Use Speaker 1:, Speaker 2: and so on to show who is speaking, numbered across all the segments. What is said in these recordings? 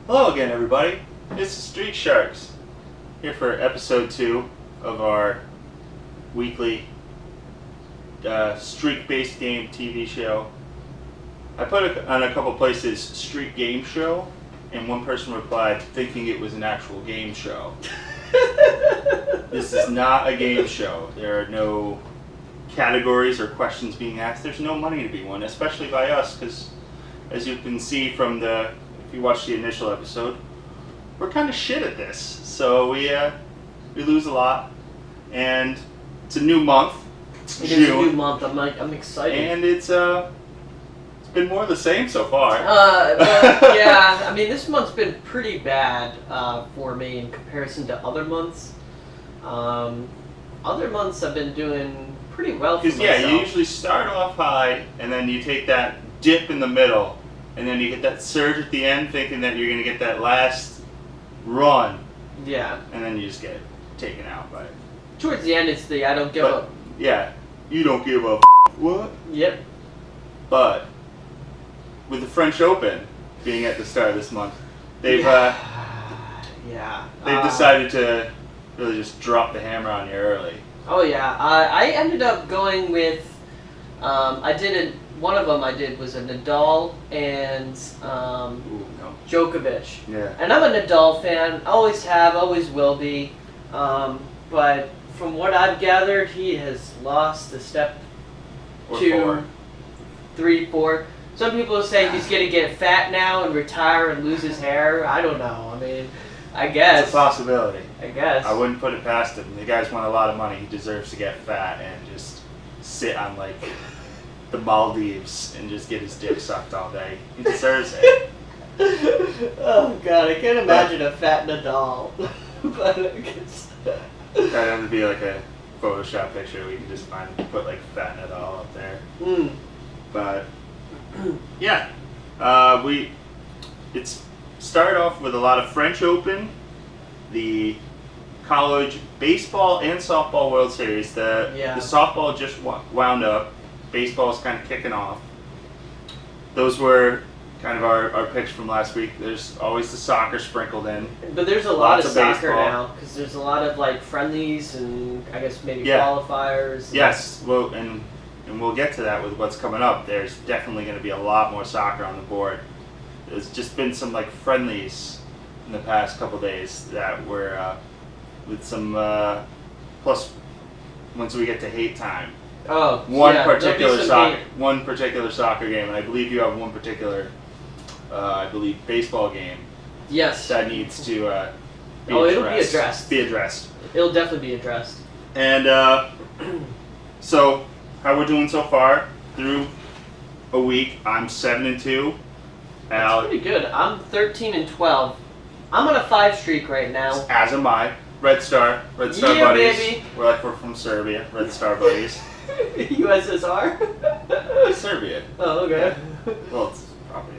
Speaker 1: Hello again, everybody. This is Street Sharks, here for episode 2 of our weekly streak-based game TV show. I put it on a couple places, streak game show, and one person replied thinking it was an actual game show. This is not a game show. There are no categories or questions being asked. There's no money to be won, especially by us, because as you can see from if you watch the initial episode, we're kind of shit at this. So we lose a lot, and it's a new month.
Speaker 2: It is a new month. I'm excited.
Speaker 1: And it's been more of the same so far.
Speaker 2: Yeah, I mean, this month's been pretty bad for me in comparison to other months. Other months I've been doing pretty well for myself.
Speaker 1: Because you usually start off high, and then you take that dip in the middle, and then you get that surge at the end, thinking that you're going to get that last run.
Speaker 2: Yeah.
Speaker 1: And then you just get taken out by it.
Speaker 2: Towards the end, it's the I don't give up.
Speaker 1: Yeah, you don't give a what?
Speaker 2: Yep.
Speaker 1: But with the French Open being at the start of this month, they've decided to really just drop the hammer on you early.
Speaker 2: Oh yeah, I ended up going with one of them I did was a Nadal and Djokovic.
Speaker 1: Yeah.
Speaker 2: And I'm a Nadal fan, always have, always will be. But from what I've gathered, he has lost a step
Speaker 1: Or
Speaker 2: 2,
Speaker 1: four.
Speaker 2: 3, 4. Some people say he's going to get fat now and retire and lose his hair. I don't know. I mean, I guess.
Speaker 1: It's a possibility.
Speaker 2: I guess.
Speaker 1: I wouldn't put it past him. The guy's won a lot of money. He deserves to get fat and just sit on like the Maldives and just get his dick sucked all day. He deserves it.
Speaker 2: Oh god, I can't imagine a fat Nadal. But I guess.
Speaker 1: That'd have to be like a Photoshop picture. We can just put like fat Nadal up there. But yeah, it's started off with a lot of French Open, the college baseball and softball World Series. The softball just wound up. Baseball's kind of kicking off. Those were kind of our picks from last week. There's always the soccer sprinkled in.
Speaker 2: But there's a lot of soccer
Speaker 1: baseball
Speaker 2: now because there's a lot of like friendlies and I guess maybe qualifiers.
Speaker 1: Yes, well, and we'll get to that with what's coming up. There's definitely going to be a lot more soccer on the board. There's just been some like friendlies in the past couple days that were with some plus once we get to hate time. One particular soccer game, and I believe you have one particular baseball game.
Speaker 2: Yes.
Speaker 1: That needs to be
Speaker 2: addressed.
Speaker 1: Be addressed.
Speaker 2: It'll definitely be addressed.
Speaker 1: And so how we're doing so far through a week? I'm 7-2.
Speaker 2: That's pretty good. I'm 13-12. I'm on a 5 streak right now.
Speaker 1: As am I. Red Star buddies.
Speaker 2: Baby.
Speaker 1: We're from Serbia. Red Star buddies.
Speaker 2: USSR?
Speaker 1: Serbia.
Speaker 2: Oh, okay.
Speaker 1: Yeah. Well, it's probably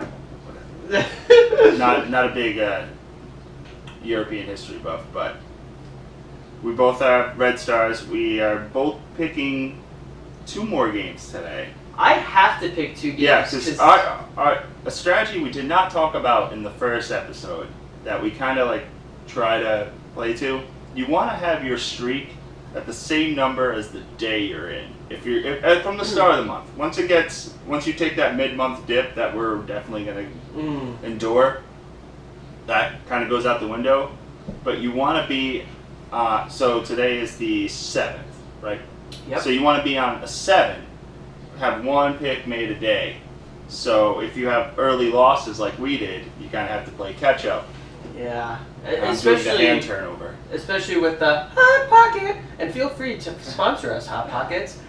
Speaker 1: whatever. not a big European history buff, but we both have Red Stars. We are both picking 2 more games today.
Speaker 2: I have to pick 2 games.
Speaker 1: Yeah, because a strategy we did not talk about in the first episode that we kind of like try to play to. You want to have your streak at the same number as the day you're in. If from the start of the month, once you take that mid-month dip that we're definitely going to endure, that kind of goes out the window. But you want to be so today is the 7th, right?
Speaker 2: Yep.
Speaker 1: So you want to be on a 7. Have 1 pick made a day. So if you have early losses like we did, you kind of have to play catch up.
Speaker 2: Yeah,
Speaker 1: Especially the hand turnover.
Speaker 2: Especially with the Hot Pocket, and feel free to sponsor us, Hot Pockets.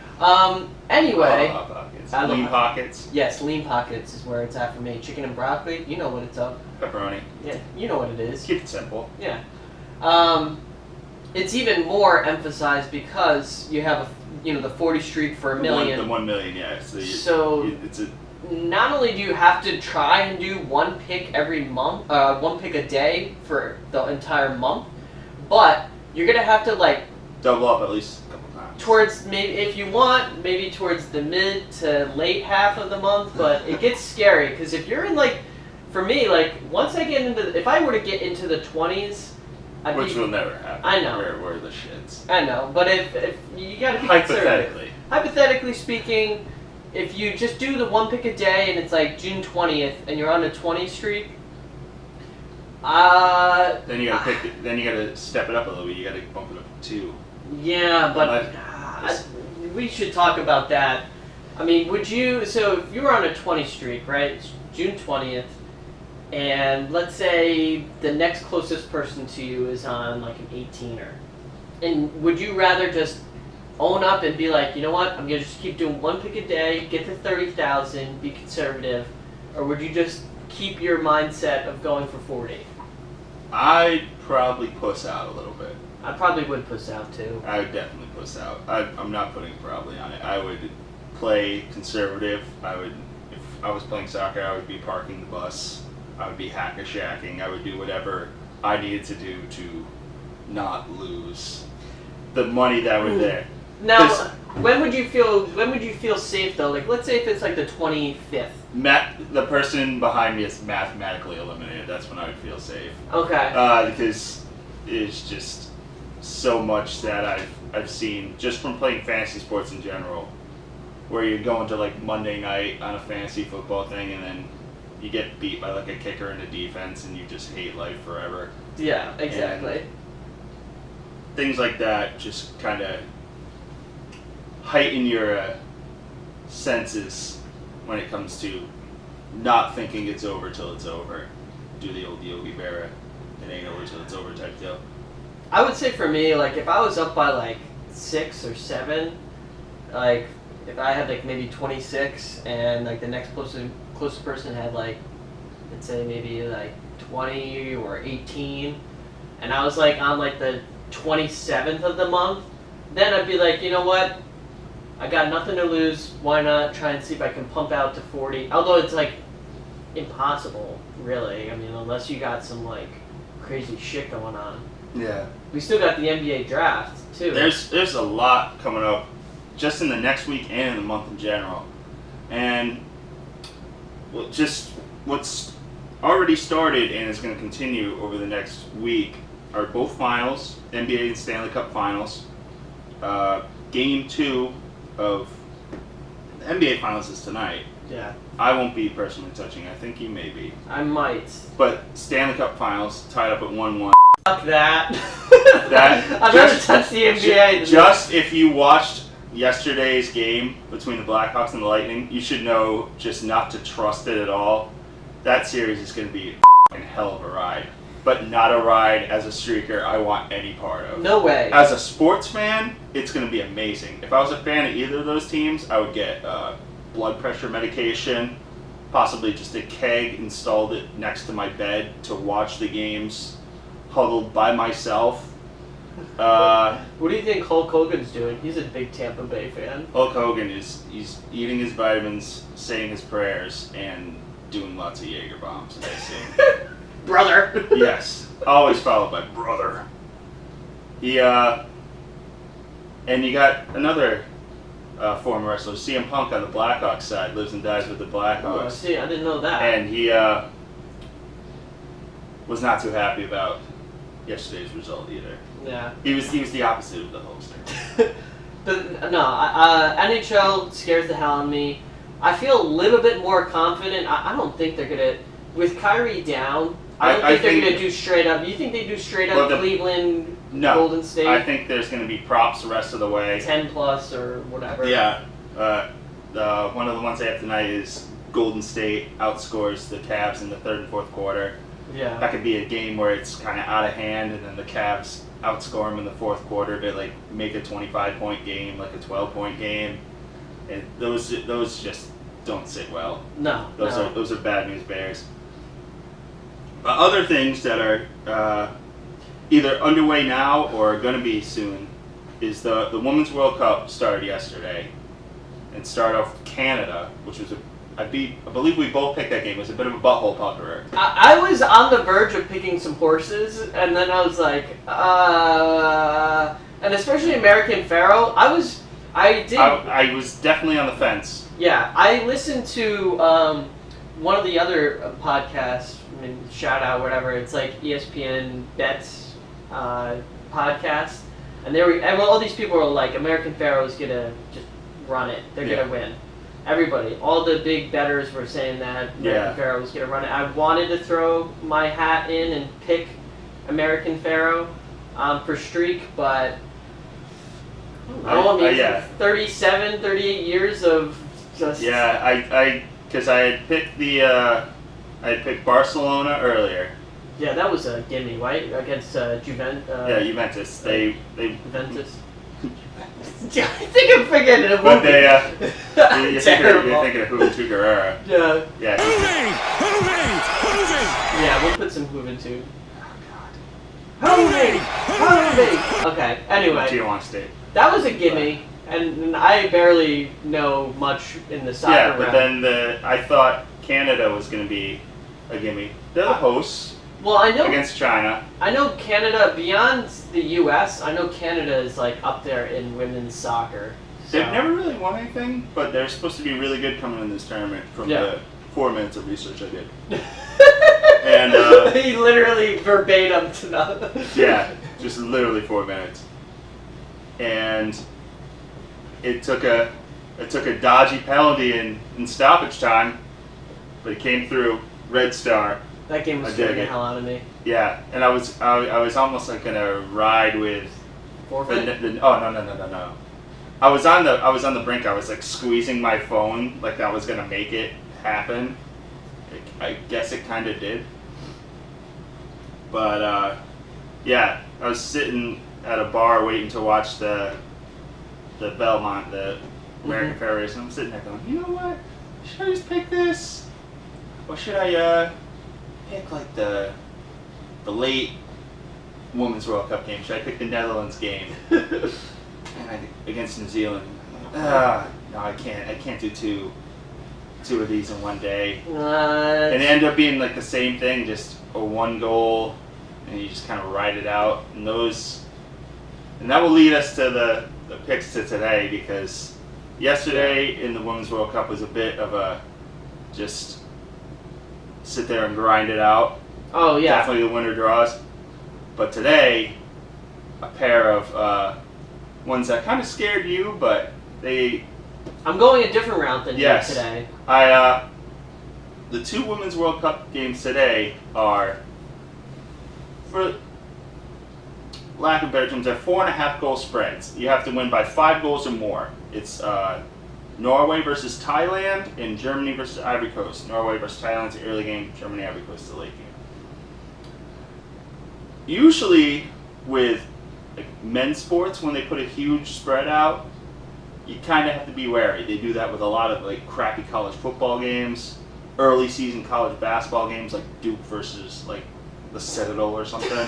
Speaker 2: Anyway,
Speaker 1: Hot Pockets. Lean Pockets.
Speaker 2: Yes, Lean Pockets is where it's at for me. Chicken and broccoli, you know what it's up.
Speaker 1: Pepperoni.
Speaker 2: Yeah, you know what it is.
Speaker 1: Keep it simple.
Speaker 2: Yeah. It's even more emphasized because you have the 40 streak for $1 million.
Speaker 1: The 1 million, yeah.
Speaker 2: Not only do you have to try and do 1 pick every month, 1 pick a day for the entire month, but you're gonna have to like
Speaker 1: double up at least a couple times.
Speaker 2: Towards if you want, towards the mid to late half of the month, but it gets scary because if you're in like for me, like once I get into, if I were to get into the 20s,
Speaker 1: Which will never happen.
Speaker 2: I know.
Speaker 1: We're the shits.
Speaker 2: I know, but if you got to be
Speaker 1: Hypothetically.
Speaker 2: Hypothetically speaking, if you just do the one pick a day and it's like June 20th and you're on a 20 streak,
Speaker 1: then you gotta then you gotta step it up a little bit. You gotta bump it up to 2.
Speaker 2: Yeah, but we should talk about that. I mean, would you? So if you were on a 20 streak, right? It's June 20th. And let's say the next closest person to you is on like an 18er. And would you rather just own up and be like, you know what, I'm going to just keep doing one pick a day, get to 30,000, be conservative? Or would you just keep your mindset of going for 40?
Speaker 1: I'd probably puss out a little bit.
Speaker 2: I probably would puss out too.
Speaker 1: I would definitely puss out. I'm not putting probably on it. I would play conservative. If I was playing soccer, I would be parking the bus. I would be hack-a-shacking. I would do whatever I needed to do to not lose the money that was there.
Speaker 2: Now, when would you feel safe though? Like, let's say if it's like the 25th.
Speaker 1: The person behind me is mathematically eliminated. That's when I would feel safe.
Speaker 2: Okay.
Speaker 1: Because it's just so much that I've seen just from playing fantasy sports in general, where you're going to like Monday night on a fantasy football thing and then you get beat by like a kicker in a defense and you just hate life forever.
Speaker 2: Yeah, exactly.
Speaker 1: And things like that just kind of heighten your senses when it comes to not thinking it's over till it's over. Do the old Yogi Berra, it ain't over till it's over type deal.
Speaker 2: I would say for me, like if I was up by like 6 or 7, like if I had like maybe 26 and like the next closest person had like, let's say maybe like 20 or 18, and I was like on like the 27th of the month, then I'd be like, you know what, I got nothing to lose, why not try and see if I can pump out to 40, although it's like impossible, really. I mean, unless you got some like crazy shit going on.
Speaker 1: Yeah.
Speaker 2: We still got the NBA draft too.
Speaker 1: There's a lot coming up just in the next week and in the month in general. And just what's already started and is going to continue over the next week are both finals, NBA and Stanley Cup finals. Game 2 of the NBA finals is tonight.
Speaker 2: Yeah.
Speaker 1: I won't be personally touching. I think you may be.
Speaker 2: I might.
Speaker 1: But Stanley Cup finals tied up at 1-1.
Speaker 2: Fuck that.
Speaker 1: I'd
Speaker 2: rather touch the NBA.
Speaker 1: Just if you watched yesterday's game between the Blackhawks and the Lightning, you should know just not to trust it at all. That series is going to be a hell of a ride. But not a ride as a streaker I want any part of.
Speaker 2: No way.
Speaker 1: As a sports fan, it's going to be amazing. If I was a fan of either of those teams, I would get blood pressure medication, possibly just a keg installed it next to my bed to watch the games, huddled by myself.
Speaker 2: What do you think Hulk Hogan's doing? He's a big Tampa Bay fan.
Speaker 1: Hulk Hogan he's eating his vitamins, saying his prayers, and doing lots of Jaeger bombs, I assume.
Speaker 2: Brother.
Speaker 1: Yes, always followed by brother. And you got another former wrestler, CM Punk on the Blackhawks side, lives and dies with the Blackhawks.
Speaker 2: Oh, see, I didn't know that.
Speaker 1: And he was not too happy about yesterday's result either.
Speaker 2: Yeah.
Speaker 1: He was the opposite of the hoster.
Speaker 2: NHL scares the hell out of me. I feel a little bit more confident. I don't think they're gonna, with Kyrie down. I don't think they're gonna do straight up. You think they do straight up Cleveland, Golden State?
Speaker 1: I think there's gonna be props the rest of the way.
Speaker 2: 10 plus or whatever.
Speaker 1: Yeah. One of the ones they have tonight is Golden State outscores the Cavs in the third and fourth quarter.
Speaker 2: Yeah.
Speaker 1: That could be a game where it's kind of out of hand, and then the Cavs outscore them in the fourth quarter to like make a 25-point game, like a 12-point game. And those just don't sit well.
Speaker 2: No.
Speaker 1: Those are bad news bears. Other things that are either underway now or going to be soon is the Women's World Cup started yesterday, and started off with Canada, which was I believe we both picked that game. It was a bit of a butthole puckerer.
Speaker 2: I was on the verge of picking some horses, and then I was like, and especially American Pharoah. I was definitely
Speaker 1: on the fence.
Speaker 2: Yeah, I listened to one of the other podcasts, I mean, shout out, whatever, it's like ESPN Bets podcast, and all these people were like, American Pharaoh's gonna just run it. They're gonna win. Everybody, all the big bettors were saying that American Pharaoh was gonna run it. I wanted to throw my hat in and pick American Pharaoh for streak, but I mean, 37, 38 years of just...
Speaker 1: Yeah, because I had picked I had picked Barcelona earlier.
Speaker 2: Yeah, that was a gimme, right? Against Juventus.
Speaker 1: Juventus.
Speaker 2: Juventus. I think I'm forgetting a movie.
Speaker 1: But you're thinking of Juventus Guerrero.
Speaker 2: Yeah.
Speaker 1: Yeah.
Speaker 2: Yeah, we'll put some Juventus. Hoovy! Okay, anyway.
Speaker 1: Tijuana State.
Speaker 2: That was a gimme, and I barely know much in the soccer
Speaker 1: Yeah, but
Speaker 2: realm.
Speaker 1: then I thought Canada was going to be a gimme. They're the hosts.
Speaker 2: Well, I know
Speaker 1: against China.
Speaker 2: I know Canada, beyond the U.S., I know Canada is like up there in women's soccer. So.
Speaker 1: They've never really won anything, but they're supposed to be really good coming in this tournament from the 4 minutes of research I did. And
Speaker 2: he literally verbatim to nothing.
Speaker 1: Yeah, just literally 4 minutes. And it took a dodgy penalty in stoppage time, but it came through. Red Star.
Speaker 2: That game was scaring the hell out of me.
Speaker 1: Yeah, and I was almost like gonna ride with.
Speaker 2: Forfeit?
Speaker 1: Oh no! I was on the brink. I was like squeezing my phone like that was gonna make it happen. I guess it kind of did. But yeah, I was sitting at a bar waiting to watch the Belmont, the American Fair race, and I'm sitting there going, you know what? Should I just pick this? Or should I pick like the late Women's World Cup game? Should I pick the Netherlands game against New Zealand? No, I can't. I can't do two of these in one day. And it ended up being like the same thing, just a 1 goal, and you just kind of ride it out. And that will lead us to the picks to today, because yesterday in the Women's World Cup was a bit of a just sit there and grind it out.
Speaker 2: Oh yeah.
Speaker 1: Definitely the winner draws. But today, a pair of ones that kind of scared you, but
Speaker 2: I'm going a different route than you today.
Speaker 1: The 2 Women's World Cup games today are, for lack of better terms, they're 4.5 goal spreads. You have to win by 5 goals or more. It's Norway versus Thailand and Germany versus Ivory Coast. Norway versus Thailand's the early game. Germany, Ivory Coast is the late game. Usually with like men's sports, when they put a huge spread out, you kind of have to be wary. They do that with a lot of like crappy college football games, early season college basketball games like Duke versus like the Citadel or something.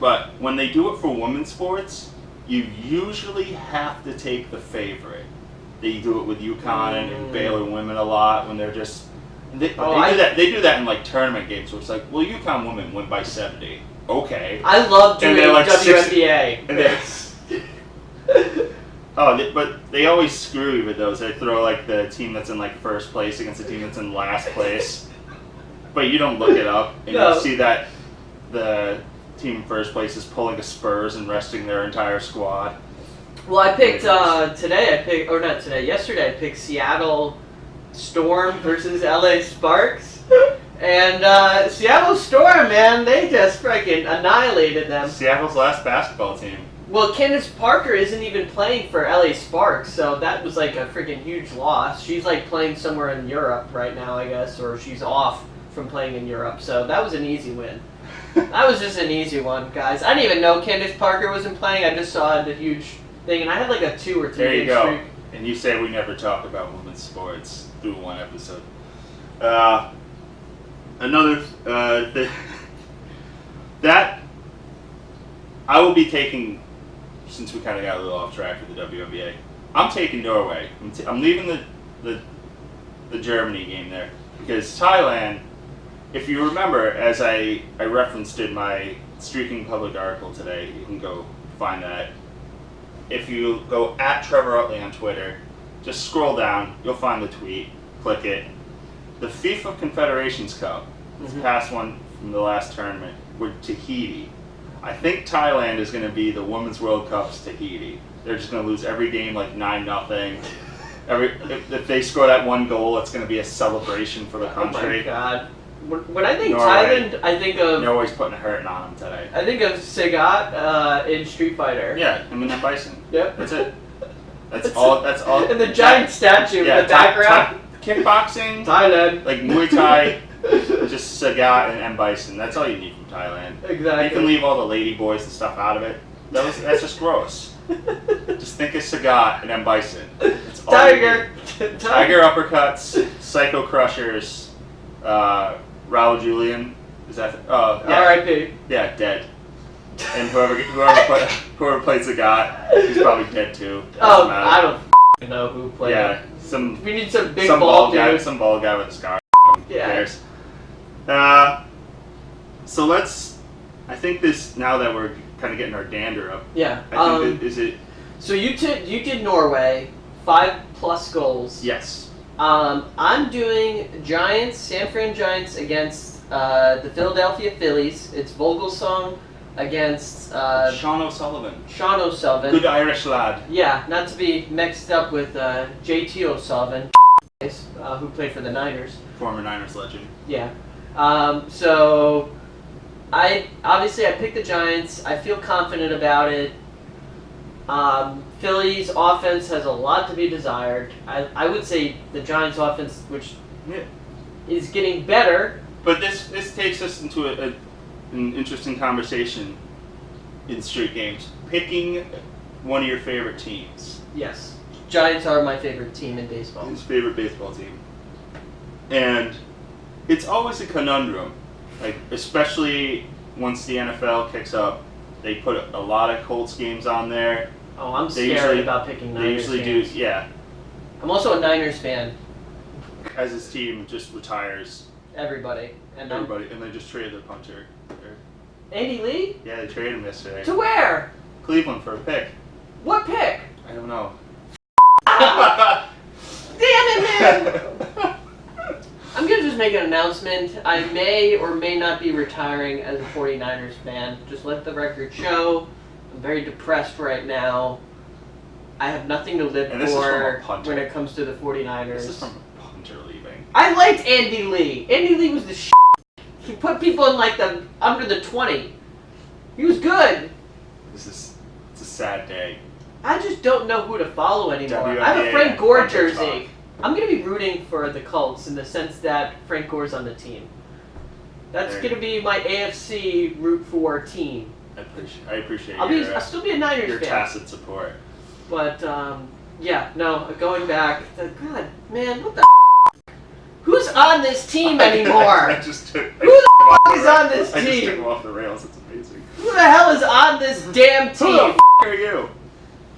Speaker 1: But when they do it for women's sports, you usually have to take the favorite. They do it with UConn and Baylor women a lot when they're just they do that in like tournament games where it's like, well, UConn women win by 70. Okay.
Speaker 2: I love doing
Speaker 1: like
Speaker 2: WNBA.
Speaker 1: But they always screw you with those. They throw like the team that's in like first place against the team that's in last place. But you don't look it up, and you see that the team in first place is pulling the Spurs and resting their entire squad.
Speaker 2: Well, I picked yesterday I picked Seattle Storm versus LA Sparks. And Seattle Storm, man, they just freaking annihilated them.
Speaker 1: Seattle's last basketball team.
Speaker 2: Well, Candace Parker isn't even playing for LA Sparks, so that was like a freaking huge loss. She's like playing somewhere in Europe right now, I guess, or she's off from playing in Europe. So that was an easy win. That was just an easy one, guys. I didn't even know Candace Parker wasn't playing. I just saw the huge thing, and I had like a 2 or 3
Speaker 1: There you
Speaker 2: game
Speaker 1: go.
Speaker 2: streak.
Speaker 1: And you say we never talk about women's sports through one episode. Another thing that I will be taking, since we kind of got a little off track with the WNBA, I'm taking Norway. I'm leaving the Germany game there, because Thailand, if you remember, as I referenced in my Streaking Public article today, you can go find that. If you go at Trevor Utley on Twitter, just scroll down, you'll find the tweet, click it. the FIFA Confederations Cup, this past one from the last tournament, were Tahiti. I think Thailand is going to be the Women's World Cup's Tahiti. They're just going to lose every game like 9-0. If they score that one goal, it's going to be a celebration for the country.
Speaker 2: Oh my God. When I think
Speaker 1: Norway.
Speaker 2: Thailand, I think of...
Speaker 1: Norway's putting a hurting on them today.
Speaker 2: I think of Sagat in Street Fighter.
Speaker 1: Yeah, him and that bison.
Speaker 2: Yep.
Speaker 1: That's it. That's all.
Speaker 2: And the giant statue in the background.
Speaker 1: Kickboxing,
Speaker 2: Thailand.
Speaker 1: like Muay Thai, just Sagat and M. Bison. That's all you need from Thailand.
Speaker 2: Exactly.
Speaker 1: You can leave all the lady boys and stuff out of it. That's just gross. Just think of Sagat and M. Bison. That's all
Speaker 2: Tiger.
Speaker 1: Tiger uppercuts, Psycho Crushers, Raul Julian. Is that? Oh, yeah.
Speaker 2: R.I.P.
Speaker 1: Yeah, dead. And whoever plays Sagat, he's probably dead too.
Speaker 2: Oh, I don't know who played.
Speaker 1: Yeah,
Speaker 2: we need some big
Speaker 1: some
Speaker 2: bald
Speaker 1: guy,
Speaker 2: dude.
Speaker 1: some bald guy with a scar. Who
Speaker 2: Yeah.
Speaker 1: cares? So let's. I think this now that we're kind of getting our dander up.
Speaker 2: Yeah.
Speaker 1: I think is it.
Speaker 2: So you did Norway, 5+ goals.
Speaker 1: Yes.
Speaker 2: I'm doing Giants, San Fran Giants against the Philadelphia Phillies. It's Vogelsong against
Speaker 1: Sean O'Sullivan.
Speaker 2: Sean O'Sullivan.
Speaker 1: Good Irish lad.
Speaker 2: Yeah, not to be mixed up with JT O'Sullivan, who played for the Niners.
Speaker 1: Former Niners legend.
Speaker 2: Yeah. So I picked the Giants. I feel confident about it. Philly's offense has a lot to be desired. I would say the Giants' offense, which is getting better.
Speaker 1: But this takes us into an interesting conversation in street games. Picking one of your favorite teams.
Speaker 2: Yes. Giants are my favorite team in baseball.
Speaker 1: His favorite baseball team. And it's always a conundrum. Like, especially once the NFL kicks up, they put a lot of Colts games on there.
Speaker 2: Oh, I'm scared about picking Niners
Speaker 1: They usually
Speaker 2: games.
Speaker 1: do, yeah.
Speaker 2: I'm also a Niners fan.
Speaker 1: As his team just retires
Speaker 2: Everybody. And
Speaker 1: they just traded their punter.
Speaker 2: Andy Lee?
Speaker 1: Yeah, they traded him yesterday.
Speaker 2: To where?
Speaker 1: Cleveland for a pick.
Speaker 2: What pick?
Speaker 1: I don't know.
Speaker 2: Damn it, man! I'm going to just make an announcement. I may or may not be retiring as a 49ers fan. Just let the record show. I'm very depressed right now. I have nothing to live
Speaker 1: And this is from
Speaker 2: for
Speaker 1: a punter.
Speaker 2: when it comes to the 49ers.
Speaker 1: This is from a punter leaving.
Speaker 2: I liked Andy Lee. Andy Lee was the shit. He put people in like the under the 20. He was good.
Speaker 1: It's a sad day.
Speaker 2: I just don't know who to follow anymore.
Speaker 1: WNBA
Speaker 2: I have a Frank Gore
Speaker 1: punter
Speaker 2: jersey.
Speaker 1: talk.
Speaker 2: I'm going to be rooting for the Colts in the sense that Frank Gore's on the team. That's going to be my AFC root for team.
Speaker 1: I appreciate
Speaker 2: I'll still be a Niners
Speaker 1: your
Speaker 2: fan.
Speaker 1: tacit support.
Speaker 2: But, yeah, no, going back, God, man, what the who's on this team anymore?
Speaker 1: I just took,
Speaker 2: Who the fuck is on this
Speaker 1: I just
Speaker 2: team?
Speaker 1: took him off the rails. It's amazing.
Speaker 2: Who the hell is on this damn
Speaker 1: Who
Speaker 2: team?
Speaker 1: the f*** are you?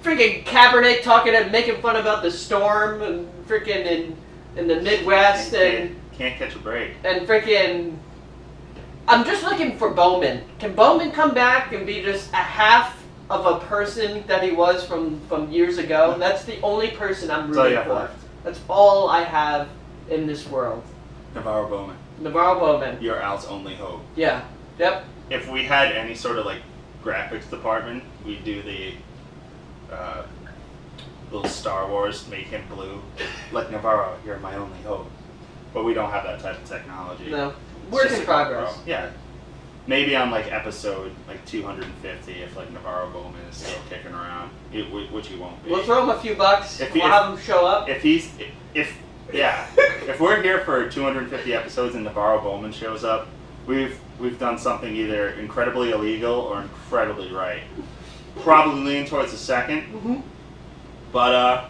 Speaker 2: Freaking Kaepernick talking and making fun about the storm and freaking in the Midwest
Speaker 1: Can't catch a break.
Speaker 2: and freaking. I'm just looking for Bowman. Can Bowman come back and be just a half of a person that he was from years ago? That's the only person I'm
Speaker 1: That's all you
Speaker 2: rooting
Speaker 1: have
Speaker 2: for.
Speaker 1: left.
Speaker 2: That's all I have in this world.
Speaker 1: Navarro Bowman.
Speaker 2: Navarro Bowman.
Speaker 1: You're Al's only hope.
Speaker 2: Yeah. Yep.
Speaker 1: If we had any sort of like graphics department, we'd do the little Star Wars, make him blue. Like, Navarro, you're my only hope. But we don't have that type of technology.
Speaker 2: No.
Speaker 1: It's
Speaker 2: Work
Speaker 1: just
Speaker 2: in
Speaker 1: a
Speaker 2: progress.
Speaker 1: GoPro. Yeah. Maybe on like episode like 250, if like Navarro Bowman is still kicking around, which he won't be.
Speaker 2: We'll throw him a few bucks.
Speaker 1: If
Speaker 2: We'll have him show up.
Speaker 1: If we're here for 250 episodes and Navarro Bowman shows up, we've done something either incredibly illegal or incredibly right. Probably lean towards the second.
Speaker 2: Mm-hmm.
Speaker 1: But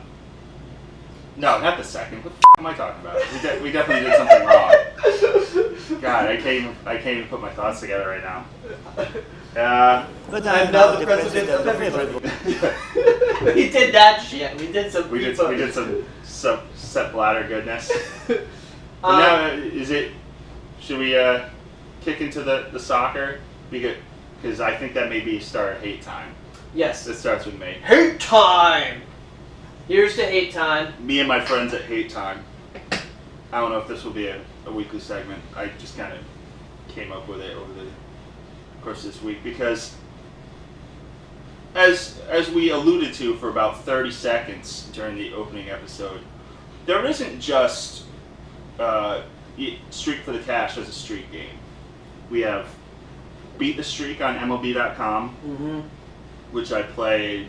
Speaker 1: no, not the second. What the f*** am I talking about? We definitely did something wrong. God, I can't even put my thoughts together right now.
Speaker 3: But I'm now the president of everybody.
Speaker 2: We did that shit. We did some.
Speaker 1: We did some Sepp Blatter goodness. But now, should we kick into the soccer? Because I think that may be start hate time.
Speaker 2: Yes.
Speaker 1: It starts with me.
Speaker 2: Hate time. Here's to hate time.
Speaker 1: Me and my friends at hate time. I don't know if this will be a weekly segment. I just kind of came up with it over the course of this week because, as we alluded to for about 30 seconds during the opening episode, there isn't just Streak for the Cash as a streak game. We have Beat the Streak on MLB.com, which I played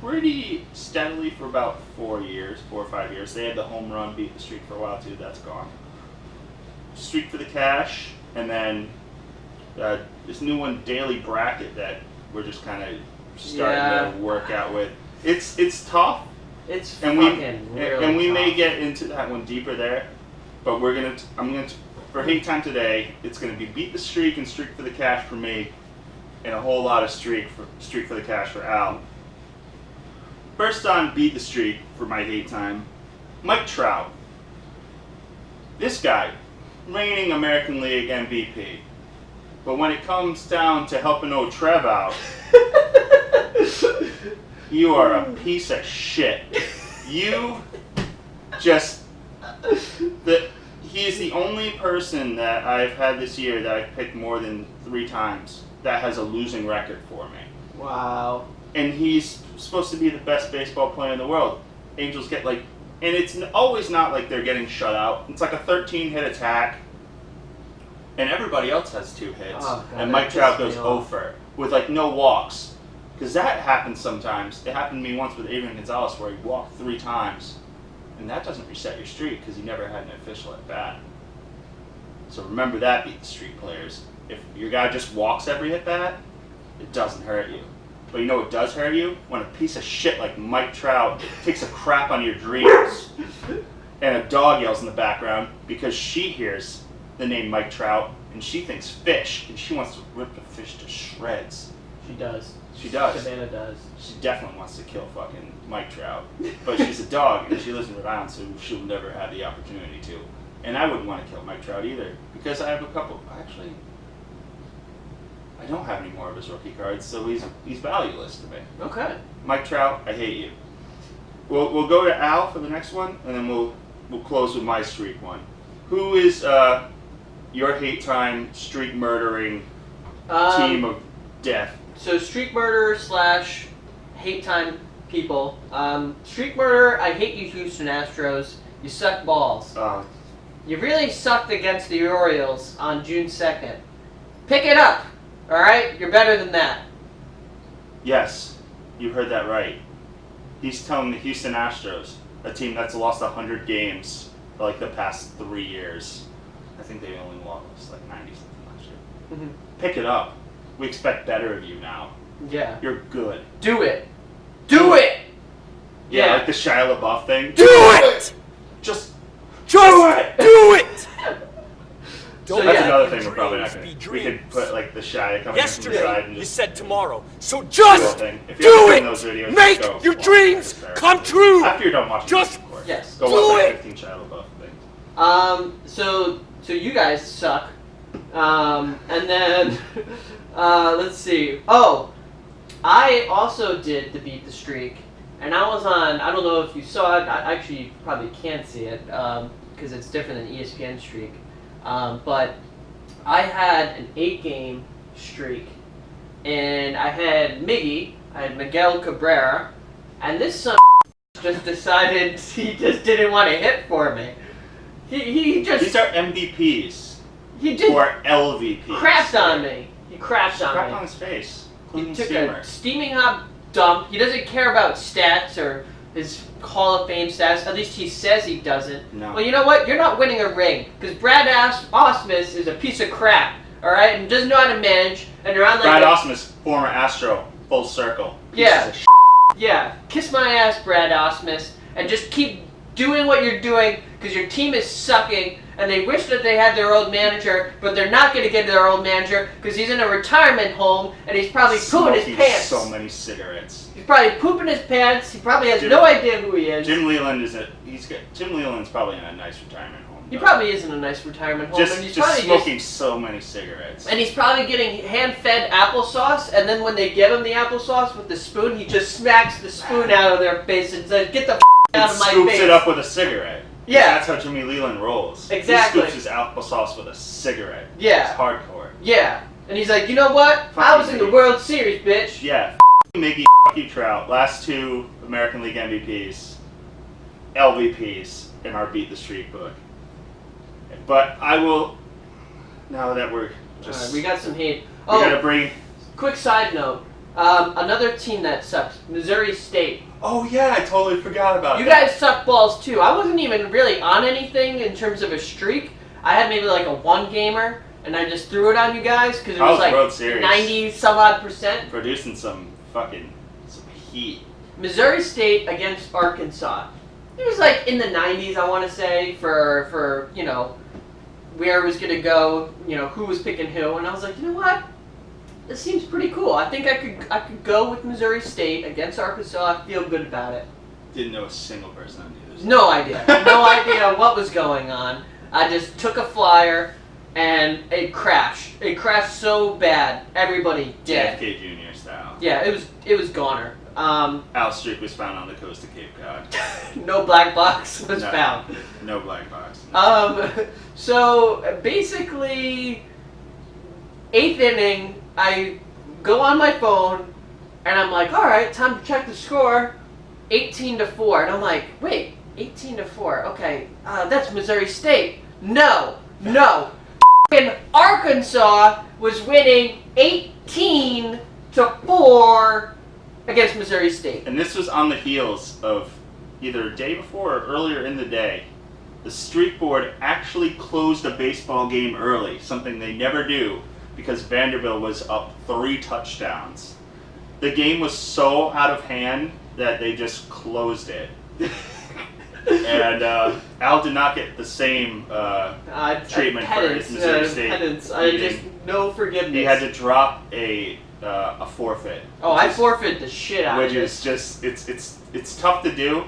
Speaker 1: pretty steadily for about 4 or 5 years. They had the home run Beat the Streak for a while too. That's gone. Streak for the Cash, and then this new one, Daily Bracket, that we're just kind of starting to work out with. It's tough.
Speaker 2: It's
Speaker 1: and
Speaker 2: fucking really
Speaker 1: and we
Speaker 2: tough.
Speaker 1: may get into that one deeper there, but I'm gonna for Hate Time today. It's gonna be Beat the Streak and Streak for the Cash for me, and a whole lot of Streak for the Cash for Al. First on Beat the Streak for my Hate Time, Mike Trout. This guy, reigning American League MVP, but when it comes down to helping old Trev out, you are a piece of shit. You just he's the only person that I've had this year that I've picked more than 3 times that has a losing record for me.
Speaker 2: Wow.
Speaker 1: And he's supposed to be the best baseball player in the world. Angels get and it's always not like they're getting shut out. It's like a 13-hit attack, and everybody else has 2 hits.
Speaker 2: Oh, God,
Speaker 1: and Mike Trout goes 0 for with no walks. Because that happens sometimes. It happened to me once with Adrian Gonzalez where he walked 3 times. And that doesn't reset your streak because he never had an official at bat. So remember that, Beat the Streak players. If your guy just walks every at bat, it doesn't hurt you. But you know what does hurt you? When a piece of shit like Mike Trout takes a crap on your dreams and a dog yells in the background because she hears the name Mike Trout and she thinks fish and she wants to rip the fish to shreds.
Speaker 2: She does.
Speaker 1: She does.
Speaker 2: Savannah does.
Speaker 1: She definitely wants to kill fucking Mike Trout. But she's a dog and she lives in Rhode Island, so she'll never have the opportunity to. And I wouldn't want to kill Mike Trout either because I have a couple. Actually, I don't have any more of his rookie cards, so he's valueless to me.
Speaker 2: Okay.
Speaker 1: Mike Trout, I hate you. We'll go to Al for the next one, and then we'll close with my streak one. Who is your Hate Time streak murdering team of death?
Speaker 2: So streak murder / hate time people. Streak murder, I hate you Houston Astros. You suck balls. You really sucked against the Orioles on June 2nd. Pick it up, alright? You're better than that.
Speaker 1: Yes, you heard that right. He's telling the Houston Astros, a team that's lost 100 games for the past 3 years. I think they only lost 90 something last year.
Speaker 2: Mm-hmm.
Speaker 1: Pick it up. We expect better of you now.
Speaker 2: Yeah.
Speaker 1: You're good.
Speaker 2: Do it. Do it!
Speaker 1: Yeah, like the Shia LaBeouf thing.
Speaker 4: Do it!
Speaker 1: Just
Speaker 4: Do it!
Speaker 2: So,
Speaker 1: that's
Speaker 2: yeah.
Speaker 1: another thing we're probably not
Speaker 4: Dreams
Speaker 1: going
Speaker 4: be
Speaker 1: to. We could
Speaker 4: dreams.
Speaker 1: put the Shia coming in from the side
Speaker 4: Yesterday,
Speaker 1: and
Speaker 4: you
Speaker 1: just
Speaker 4: said tomorrow. So
Speaker 1: do
Speaker 4: just
Speaker 1: a thing. If
Speaker 4: do
Speaker 1: you haven't seen those videos,
Speaker 4: it! Make
Speaker 1: go
Speaker 4: your
Speaker 1: watch
Speaker 4: dreams
Speaker 1: them.
Speaker 4: come true!
Speaker 1: After you're done watching
Speaker 4: Just
Speaker 1: this, of course.
Speaker 2: Yes.
Speaker 1: Go
Speaker 4: do
Speaker 1: watch
Speaker 4: it!
Speaker 1: 15 Shia LaBeouf things.
Speaker 2: So you guys suck. And then, let's see. Oh, I also did the Beat the Streak. And I was on, I don't know if you saw it. I actually probably can't see it because it's different than ESPN streak. But I had an 8-game streak. And I had Miggy, I had Miguel Cabrera, and this son just decided he just didn't want to hit for me. He just...
Speaker 1: These are MVPs.
Speaker 2: He just
Speaker 1: or LVPs.
Speaker 2: crapped on me. He crapped on
Speaker 1: Crapped
Speaker 2: me.
Speaker 1: on his face.
Speaker 2: He
Speaker 1: Clean
Speaker 2: took
Speaker 1: steamer.
Speaker 2: a steaming hot dump. He doesn't care about stats or his Hall of Fame stats. At least he says he doesn't.
Speaker 1: No.
Speaker 2: Well, you know what? You're not winning a ring because Brad Osmus is a piece of crap. All right, and doesn't know how to manage. And you're on like
Speaker 1: Brad
Speaker 2: a-
Speaker 1: Osmus, former Astro, full circle.
Speaker 2: Yeah.
Speaker 1: Pieces of
Speaker 2: Yeah, kiss my ass, Brad Osmus, and just keep doing what you're doing because your team is sucking and they wish that they had their old manager, but they're not going to get their old manager because he's in a retirement home and he's probably pooping his
Speaker 1: Smoking
Speaker 2: pants.
Speaker 1: so many cigarettes.
Speaker 2: He's probably pooping his pants. He probably has
Speaker 1: Jim-
Speaker 2: no idea who he is.
Speaker 1: Jim Leland's probably in a nice retirement home.
Speaker 2: He
Speaker 1: though.
Speaker 2: probably is in a nice retirement home,
Speaker 1: just
Speaker 2: and he's
Speaker 1: just
Speaker 2: probably
Speaker 1: smoking so many cigarettes.
Speaker 2: and he's probably getting hand-fed applesauce, and then when they give him the applesauce with the spoon, he just smacks the spoon out of their face and says, "Get the out of my
Speaker 1: scoops
Speaker 2: face."
Speaker 1: it up with a cigarette.
Speaker 2: Yeah.
Speaker 1: That's how Jimmy Leland rolls.
Speaker 2: Exactly.
Speaker 1: He scoops his applesauce with a cigarette.
Speaker 2: Yeah.
Speaker 1: It's hardcore.
Speaker 2: Yeah. And he's like, you know what? I was in the World Series, bitch.
Speaker 1: Yeah. Mickey, you Trout. Last 2 American League MVPs, LVPs in our Beat the Streak book. But I will. Now that we're just.
Speaker 2: Alright, we got some heat.
Speaker 1: We gotta bring.
Speaker 2: Quick side note. Another team that sucks, Missouri State.
Speaker 1: Oh yeah, I totally forgot about
Speaker 2: You
Speaker 1: that.
Speaker 2: guys suck balls too. I wasn't even really on anything in terms of a streak. I had maybe like a 1-gamer, and I just threw it on you guys because it was like
Speaker 1: World Series.
Speaker 2: 90 some odd percent.
Speaker 1: Producing some heat.
Speaker 2: Missouri State against Arkansas. It was like in the 90s, I want to say, for you know, where it was gonna go, you know, who was picking who, and I was like, you know what? This seems pretty cool. I think I could go with Missouri State against Arkansas. I feel good about it.
Speaker 1: Didn't know a single person on either side.
Speaker 2: No idea. No idea what was going on. I just took a flyer and it crashed. It crashed so bad. Everybody dead.
Speaker 1: JFK Jr. style.
Speaker 2: Yeah, it was goner.
Speaker 1: Al Streak was found on the coast of Cape Cod.
Speaker 2: No black box was
Speaker 1: No.
Speaker 2: found.
Speaker 1: No black box.
Speaker 2: So basically, 8th inning, I go on my phone and I'm like, all right, time to check the score. 18-4, and I'm like, wait, 18-4. Okay, that's Missouri State. No. F***ing Arkansas was winning 18-4 against Missouri State.
Speaker 1: And this was on the heels of either a day before or earlier in the day. The streak board actually closed a baseball game early, something they never do, because Vanderbilt was up 3 touchdowns. The game was so out of hand that they just closed it. And Al did not get the same treatment for his Missouri State
Speaker 2: penance.
Speaker 1: beating.
Speaker 2: No forgiveness.
Speaker 1: He had to drop a forfeit.
Speaker 2: Oh, I forfeit the shit out of
Speaker 1: Which
Speaker 2: it.
Speaker 1: is just it's tough to do,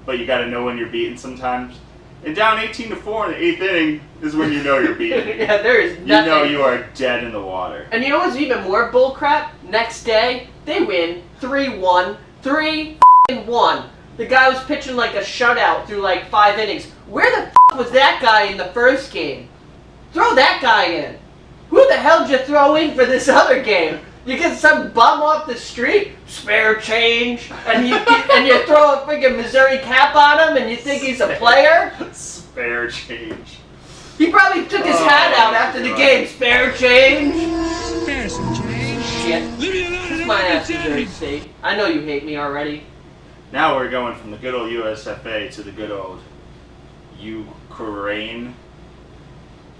Speaker 1: but you got to know when you're beaten sometimes. And down 18-4 in the 8th inning is when you know you're beaten.
Speaker 2: Yeah, there is nothing.
Speaker 1: You know you are dead in the water.
Speaker 2: And you know what's even more bullcrap? Next day, they win 3-1. 3-1. The guy was pitching like a shutout through like 5 innings. Where the was that guy in the first game? Throw that guy in. Who the hell did you throw in for this other game? You get some bum off the street, spare change, and you throw a freaking Missouri cap on him, and you think he's a player?
Speaker 1: Spare change.
Speaker 2: He probably took his hat out after the game. Spare change.
Speaker 5: Spare some change.
Speaker 2: Shit.
Speaker 5: Leave me alone.
Speaker 2: Kiss my ass, Missouri State. I know you hate me already.
Speaker 1: Now we're going from the good old USFA to the good old Ukraine.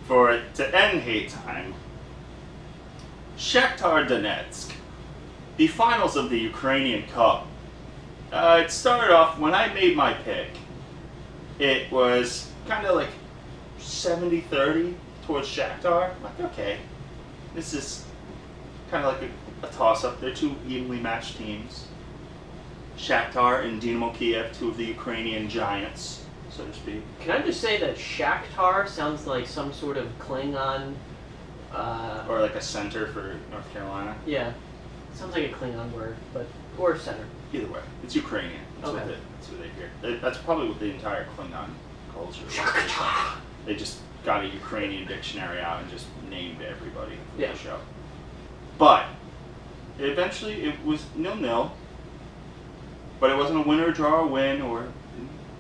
Speaker 1: To end hate time, Shakhtar Donetsk, the finals of the Ukrainian Cup. It started off when I made my pick. It was kind of like 70-30 towards Shakhtar. Like, okay, this is kind of like a toss-up. They're 2 evenly matched teams. Shakhtar and Dynamo Kiev, 2 of the Ukrainian giants, so to speak.
Speaker 2: Can I just say that Shakhtar sounds like some sort of Klingon...
Speaker 1: Or like a center for North Carolina.
Speaker 2: Yeah. Sounds like a Klingon word, but... Or center.
Speaker 1: Either way, it's Ukrainian. That's
Speaker 2: Okay.
Speaker 1: That's what they hear. That's probably what the entire Klingon culture is. They just got a Ukrainian dictionary out and just named everybody for
Speaker 2: Yeah.
Speaker 1: the show. But eventually it was 0-0. But it wasn't a win or draw or win or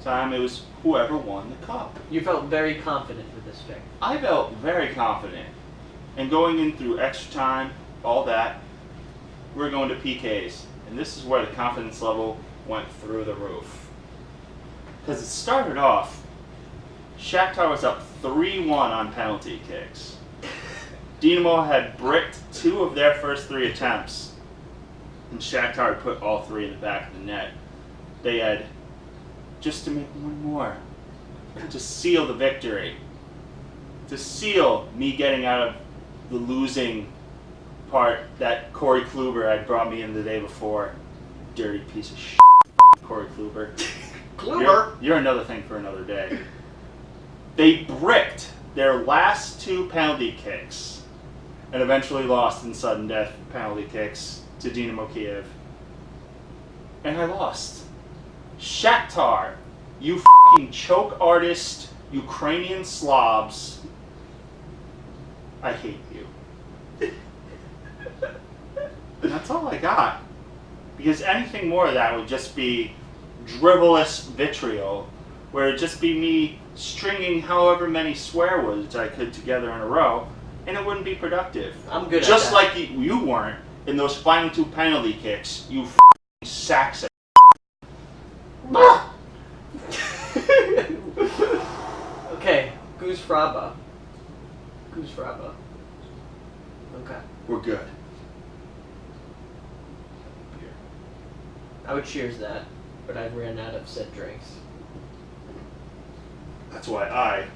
Speaker 1: time. It was whoever won the cup.
Speaker 2: You felt very confident with this pick.
Speaker 1: I felt very confident. And going in through extra time, all that, we're going to PKs. And this is where the confidence level went through the roof. Because it started off, Shakhtar was up 3-1 on penalty kicks. Dynamo had bricked 2 of their first 3 attempts. And Shakhtar had put all 3 in the back of the net. They had just to make 1 more. To seal the victory. To seal me getting out of the losing part that Corey Kluber had brought me in the day before. Dirty piece of shit, Corey Kluber. You're another thing for another day. They bricked their last 2 penalty kicks and eventually lost in sudden death penalty kicks to Dynamo Kiev. And I lost. Shakhtar You fucking choke artist, Ukrainian slobs. I hate you. And that's all I got. Because anything more of that would just be drivelous vitriol, where it'd just be me stringing however many swear words I could together in a row, and it wouldn't be productive.
Speaker 2: I'm good
Speaker 1: Just
Speaker 2: at
Speaker 1: like
Speaker 2: that.
Speaker 1: you weren't in those final 2 penalty kicks, you sacks of
Speaker 2: Okay, Goose Fraba. Goose Fraba. Okay.
Speaker 1: We're good.
Speaker 2: I would cheers that, but I ran out of said drinks.
Speaker 1: That's why I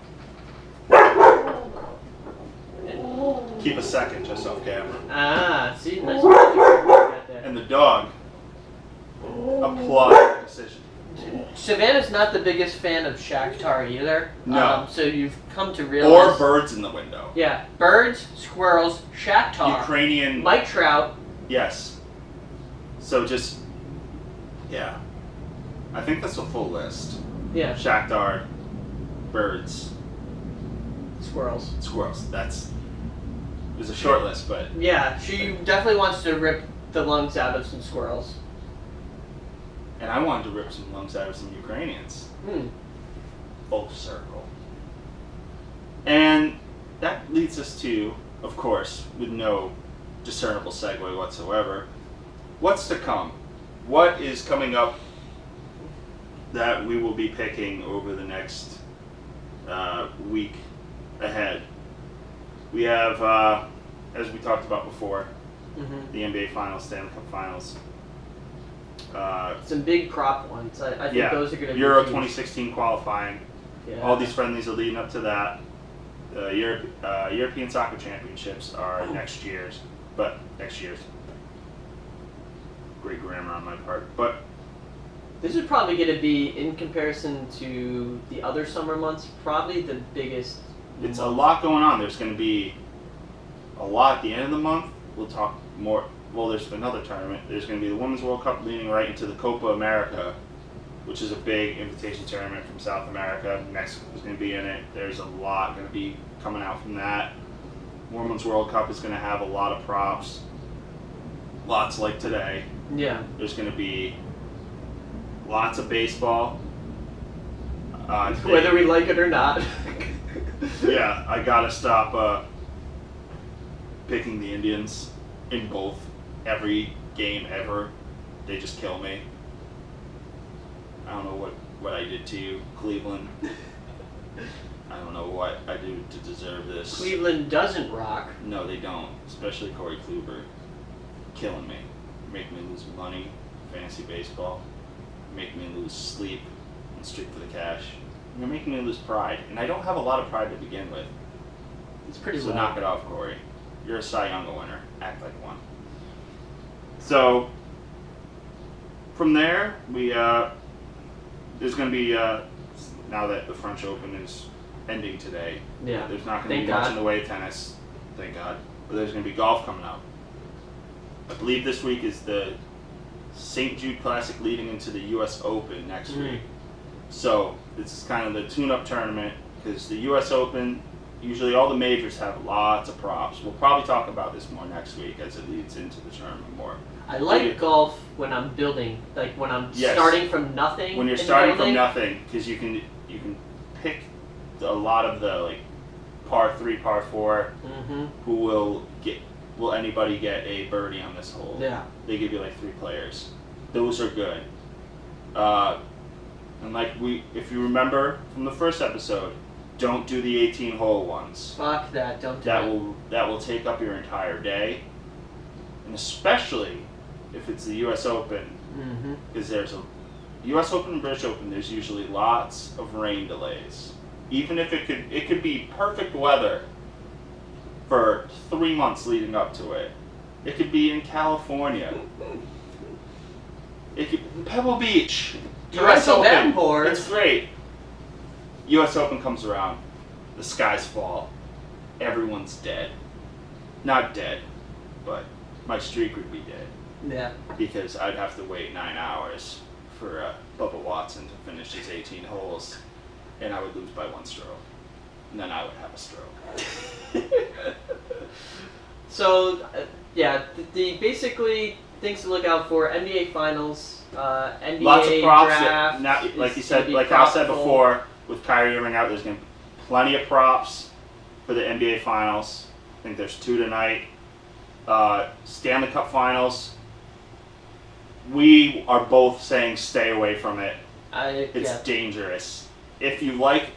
Speaker 1: keep a second just off camera.
Speaker 2: Ah, see, nice magic you got there.
Speaker 1: And the dog applaud the decision.
Speaker 2: Savannah's not the biggest fan of Shakhtar either.
Speaker 1: No.
Speaker 2: So you've come to realize.
Speaker 1: Or birds in the window.
Speaker 2: Yeah, birds, squirrels, Shakhtar,
Speaker 1: Ukrainian.
Speaker 2: Mike Trout.
Speaker 1: Yes. So just, yeah. I think that's a full list.
Speaker 2: Yeah,
Speaker 1: Shakhtar, birds,
Speaker 2: squirrels.
Speaker 1: squirrels. It was a short list, but
Speaker 2: Yeah, she definitely wants to rip the lungs out of some squirrels.
Speaker 1: and I wanted to rip some lungs out of some Ukrainians. Full circle. And that leads us to, of course, with no discernible segue whatsoever, what's to come? What is coming up that we will be picking over the next week ahead? We have, as we talked about before, the NBA Finals, Stanley Cup Finals.
Speaker 2: Some big prop ones. I think
Speaker 1: Yeah,
Speaker 2: those are going to be
Speaker 1: Euro
Speaker 2: huge.
Speaker 1: 2016 qualifying.
Speaker 2: Yeah.
Speaker 1: All these friendlies are leading up to that. The European Soccer Championships are next year's. Great grammar on my part. But
Speaker 2: This is probably going to be, in comparison to the other summer months, probably the biggest.
Speaker 1: it's a lot going on. There's going to be a lot at the end of the month. We'll talk more. Well, there's another tournament. There's going to be the Women's World Cup leading right into the Copa America, which is a big invitation tournament from South America. Mexico's going to be in it. There's a lot going to be coming out from that. Women's World Cup is going to have a lot of props. Lots like today.
Speaker 2: Yeah.
Speaker 1: There's going to be lots of baseball.
Speaker 2: Whether we like it or not.
Speaker 1: Yeah, I gotta stop picking the Indians in every game ever. They just kill me. I don't know what I did to you, Cleveland. I don't know what I do to deserve this.
Speaker 2: Cleveland doesn't rock.
Speaker 1: No, they don't. Especially Corey Kluber. Killing me. Making me lose money, fantasy baseball. Making me lose sleep and streak for the cash. You're making me lose pride. And I don't have a lot of pride to begin with.
Speaker 2: It's pretty
Speaker 1: So
Speaker 2: low.
Speaker 1: knock it off, Corey. You're a Cy Young winner. Act like one. So, from there, there's going to be, now that the French Open is ending today,
Speaker 2: Yeah.
Speaker 1: there's not going to
Speaker 2: Thank
Speaker 1: be much
Speaker 2: God.
Speaker 1: in the way of tennis. Thank God. But there's going to be golf coming up. I believe this week is the St. Jude Classic leading into the U.S. Open next week. So, this is kind of the tune-up tournament, because the U.S. Open, usually all the majors have lots of props. We'll probably talk about this more next week as it leads into the tournament more.
Speaker 2: I like
Speaker 1: Yeah.
Speaker 2: golf when I'm building, like when I'm
Speaker 1: Yes.
Speaker 2: starting from nothing.
Speaker 1: When you're
Speaker 2: and
Speaker 1: starting from
Speaker 2: building.
Speaker 1: nothing, because you can pick a lot of the like par 3, par 4, who will anybody get a birdie on this hole?
Speaker 2: Yeah.
Speaker 1: They give you like 3 players. Those are good. And like if you remember from the first episode, don't do the 18-hole ones.
Speaker 2: Fuck that, don't do it.
Speaker 1: That will take up your entire day, and especially if it's the U.S. Open, because there's a U.S. Open and British Open. There's usually lots of rain delays. Even if it could be perfect weather for 3 months leading up to it. It could be in California. It could Pebble Beach. U.S.
Speaker 2: Toronto
Speaker 1: Open.
Speaker 2: downpours.
Speaker 1: It's great. U.S. Open comes around. The skies fall. Everyone's dead. Not dead, but my streak would be dead
Speaker 2: Yeah.
Speaker 1: because I'd have to wait 9 hours for Bubba Watson to finish his 18 holes, and I would lose by 1 stroke. And then I would have a stroke.
Speaker 2: So, yeah, the basically things to look out for: NBA Finals, NBA
Speaker 1: Lots of props.
Speaker 2: draft.
Speaker 1: Now, like you said,
Speaker 2: gonna be
Speaker 1: like Al said
Speaker 2: propful.
Speaker 1: before, with Kyrie Irving out, there's going to be plenty of props for the NBA Finals. I think there's 2 tonight. Stanley Cup Finals. We are both saying stay away from it. It's dangerous. If you like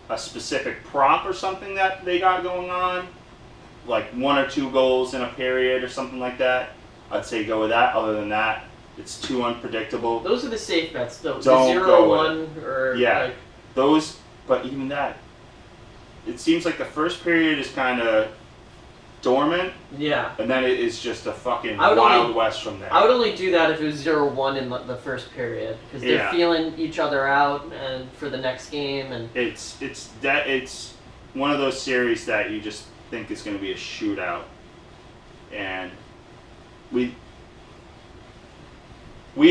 Speaker 1: a specific prop or something that they got going on, like 1 or 2 goals in a period or something like that, I'd say go with that. Other than that, it's too unpredictable.
Speaker 2: Those are the safe bets, though.
Speaker 1: Don't
Speaker 2: The
Speaker 1: go
Speaker 2: 0-1 or
Speaker 1: Yeah.
Speaker 2: like,
Speaker 1: Those, but even that, it seems like the first period is kind of dormant,
Speaker 2: yeah.
Speaker 1: and then it is just a fucking
Speaker 2: I would
Speaker 1: wild
Speaker 2: only-
Speaker 1: west from there.
Speaker 2: I would only do that if it was 0-1 in the first period, because they're
Speaker 1: Yeah.
Speaker 2: feeling each other out and for the next game, and
Speaker 1: It's one of those series that you just think is going to be a shootout, and we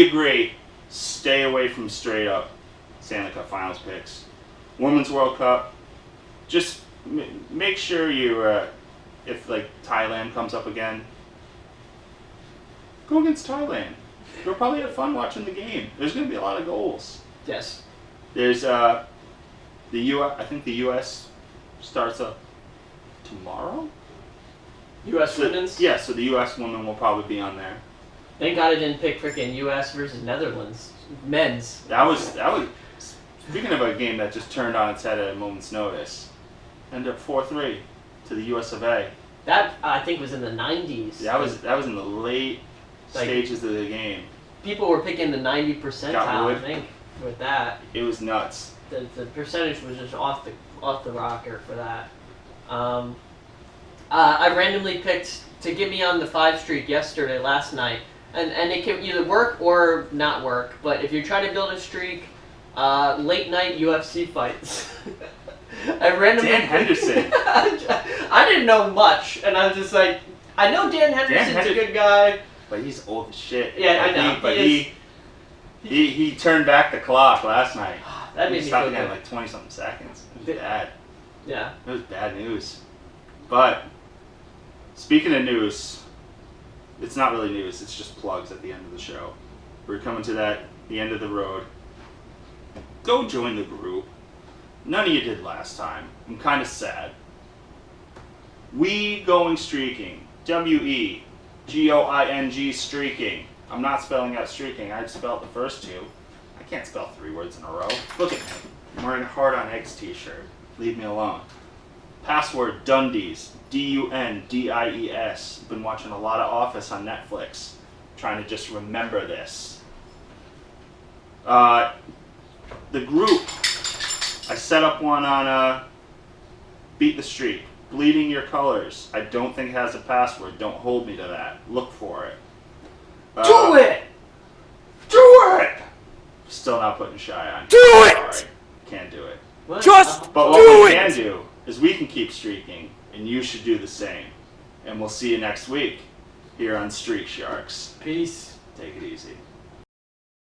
Speaker 1: agree. Stay away from straight up Stanley Cup Finals picks. Women's World Cup, just make sure you if like Thailand comes up again, go against Thailand. You'll probably have fun watching the game. There's going to be a lot of goals.
Speaker 2: yes.
Speaker 1: There's the U.S. I think the U.S. starts up tomorrow.
Speaker 2: U.S. women's.
Speaker 1: Yeah, so the U.S. women will probably be on there.
Speaker 2: Thank God I didn't pick freaking U.S. versus Netherlands men's.
Speaker 1: That was speaking of a game that just turned on its head at a moment's notice. Ended up 4-3 to the U.S. of A.
Speaker 2: That I think was in the 90s.
Speaker 1: That was in the late
Speaker 2: Like-
Speaker 1: stages of the game.
Speaker 2: People were picking the 90 percentile. I
Speaker 1: wood.
Speaker 2: think with that,
Speaker 1: It was nuts.
Speaker 2: the percentage was just off the rocker for that. I randomly picked to get me on the 5 streak last night, and it can either work or not work. But if you're trying to build a streak, late night UFC fights. I randomly
Speaker 1: Dan Henderson.
Speaker 2: I didn't know much, and I was just like, I know Dan Henderson's a good guy.
Speaker 1: But he's old as shit.
Speaker 2: Yeah, I
Speaker 1: But
Speaker 2: know.
Speaker 1: But he turned back the clock last night.
Speaker 2: That made
Speaker 1: He
Speaker 2: me
Speaker 1: stopped
Speaker 2: feel
Speaker 1: again
Speaker 2: good.
Speaker 1: like 20 something seconds. It was bad.
Speaker 2: Yeah.
Speaker 1: It was bad news. But speaking of news, it's not really news. It's just plugs at the end of the show. We're coming to the end of the road. Go join the group. None of you did last time. I'm kind of sad. We Going Streaking. WEGOING streaking. I'm not spelling out streaking. I spelled the first 2. I can't spell 3 words in a row. Look at me. I'm wearing a Hard on Eggs t-shirt. Leave me alone. Password Dundies. DUNDIES. Been watching a lot of Office on Netflix. Trying to just remember this. The group. I set up one on Beat the Streak. Bleeding Your Colors. I don't think it has a password. Don't hold me to that. Look for it.
Speaker 2: Do it!
Speaker 1: Do it! Still not putting shy on.
Speaker 4: Do it!
Speaker 1: Sorry. Can't do it.
Speaker 2: What?
Speaker 4: Just
Speaker 1: But
Speaker 4: do
Speaker 1: what we
Speaker 4: it!
Speaker 1: can do is we can keep streaking, and you should do the same. And we'll see you next week here on Streak Sharks.
Speaker 2: Peace.
Speaker 1: Take it easy.